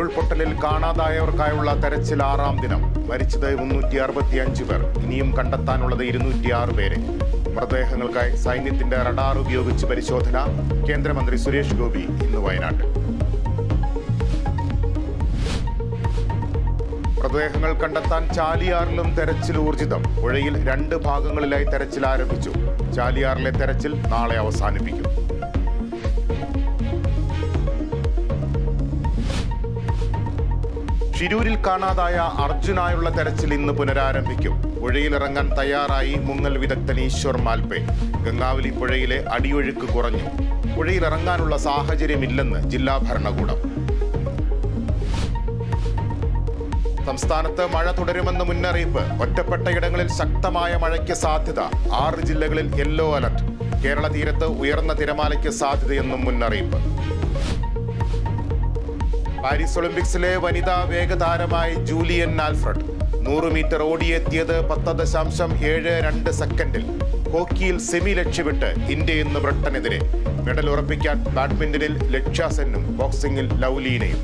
ഉരുൾപൊട്ടലിൽ കാണാതായവർക്കായുള്ള തെരച്ചിൽ 6-ാം ദിനം. മരിച്ചത് 365 പേർ. ഇനിയും കണ്ടെത്താനുള്ളത് 206 പേരെ. മൃതദേഹങ്ങൾക്കായി സൈന്യത്തിന്റെ റഡാർ ഉപയോഗിച്ച് പരിശോധന. കേന്ദ്രമന്ത്രി സുരേഷ് ഗോപി ഇന്ന് വയനാട്ടിൽ. മൃതദേഹങ്ങൾ കണ്ടെത്താൻ ചാലിയാറിലും തെരച്ചിൽ ഊർജിതം. പുഴയിൽ 2 ഭാഗങ്ങളിലായി തെരച്ചിൽ ആരംഭിച്ചു. ചാലിയാറിലെ തെരച്ചിൽ നാളെ അവസാനിപ്പിക്കും. ഷിരൂരിൽ കാണാതായ അർജുനായുള്ള തെരച്ചിൽ ഇന്ന് പുനരാരംഭിക്കും. പുഴയിലിറങ്ങാൻ തയ്യാറായി മുങ്ങൽ വിദഗ്ധൻ ഈശ്വർ മാൽപേ. ഗംഗാവലി പുഴയിലെ അടിയൊഴുക്ക് കുറഞ്ഞു. പുഴയിലിറങ്ങാനുള്ള സാഹചര്യമില്ലെന്ന് ജില്ലാ ഭരണകൂടം. സംസ്ഥാനത്ത് മഴ തുടരുമെന്ന് മുന്നറിയിപ്പ്. ഒറ്റപ്പെട്ട ഇടങ്ങളിൽ ശക്തമായ മഴയ്ക്ക് സാധ്യത. 6 ജില്ലകളിൽ യെല്ലോ അലർട്ട്. കേരള തീരത്ത് ഉയർന്ന തിരമാലയ്ക്ക് സാധ്യതയെന്നും മുന്നറിയിപ്പ്. പാരീസ് ഒളിമ്പിക്സിലെ വനിതാ വേഗതാരമായി ജൂലിയൻ ആൽഫ്രഡ് 100 മീറ്റർ ഓടിയെത്തിയത് 10.72 സെക്കൻഡിൽ. ഹോക്കിയിൽ സെമി ലക്ഷ്യമിട്ട് ഇന്ത്യ ഇന്ന് ബ്രിട്ടനെതിരെ. മെഡൽ ഉറപ്പിക്കാൻ ബാഡ്മിന്റണിൽ ലക്ഷ്യ സെന്നും ബോക്സിംഗിൽ ലൗലീനയും.